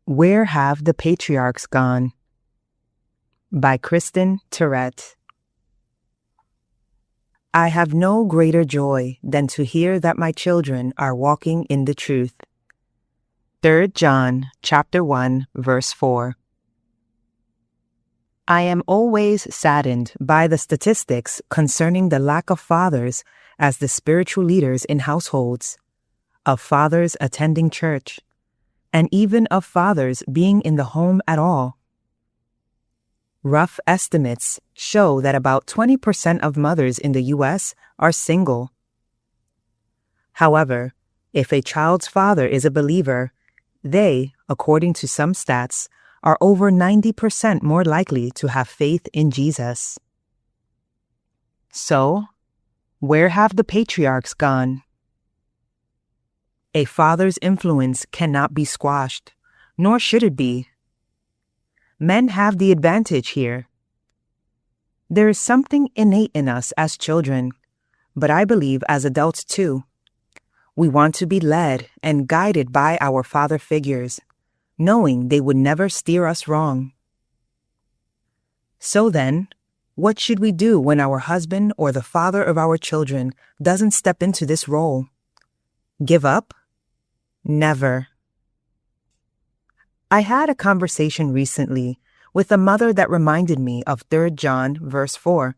Where Have the Patriarchs Gone? By Kristen Terrette. I have no greater joy than to hear that my children are walking in the truth. 3 John chapter 1, verse 4. I am always saddened by the statistics concerning the lack of fathers as the spiritual leaders in households, of fathers attending church, and even of fathers being in the home at all. Rough estimates show that about 20% of mothers in the U.S. are single. However, if a child's father is a believer, they, according to some stats, are over 90% more likely to have faith in Jesus. So, where have the patriarchs gone? A father's influence cannot be squashed, nor should it be. Men have the advantage here. There is something innate in us as children, but I believe as adults too. We want to be led and guided by our father figures, knowing they would never steer us wrong. So then, what should we do when our husband or the father of our children doesn't step into this role? Give up? Never. I had a conversation recently with a mother that reminded me of 3 John verse 4.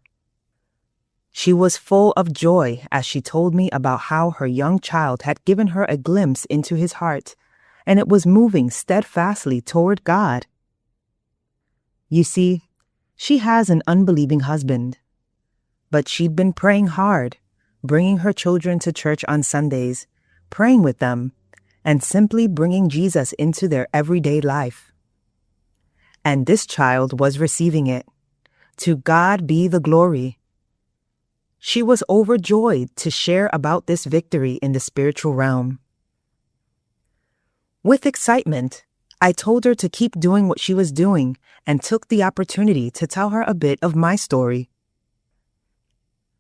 She was full of joy as she told me about how her young child had given her a glimpse into his heart, and it was moving steadfastly toward God. You see, she has an unbelieving husband, but she'd been praying hard, bringing her children to church on Sundays, praying with them, and simply bringing Jesus into their everyday life. And this child was receiving it. To God be the glory. She was overjoyed to share about this victory in the spiritual realm. With excitement, I told her to keep doing what she was doing and took the opportunity to tell her a bit of my story.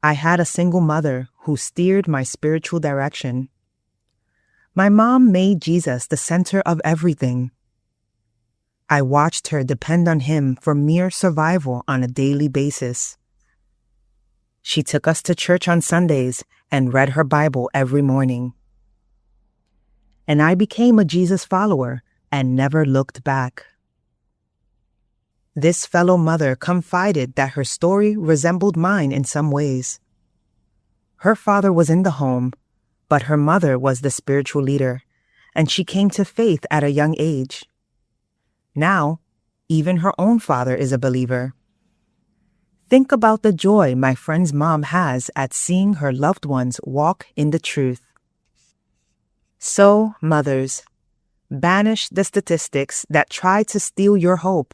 I had a single mother who steered my spiritual direction. My mom made Jesus the center of everything. I watched her depend on him for mere survival on a daily basis. She took us to church on Sundays and read her Bible every morning. And I became a Jesus follower and never looked back. This fellow mother confided that her story resembled mine in some ways. Her father was in the home, but her mother was the spiritual leader, and she came to faith at a young age. Now, even her own father is a believer. Think about the joy my friend's mom has at seeing her loved ones walk in the truth. So, mothers, banish the statistics that try to steal your hope.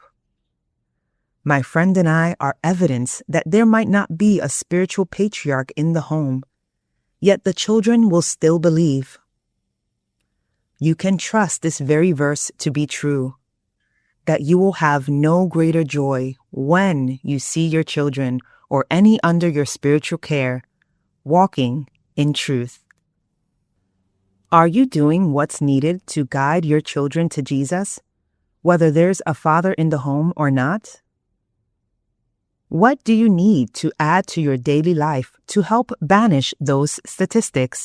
My friend and I are evidence that there might not be a spiritual patriarch in the home, yet the children will still believe. You can trust this very verse to be true, that you will have no greater joy when you see your children or any under your spiritual care walking in truth. Are you doing what's needed to guide your children to Jesus, whether there's a father in the home or not? What do you need to add to your daily life to help banish those statistics?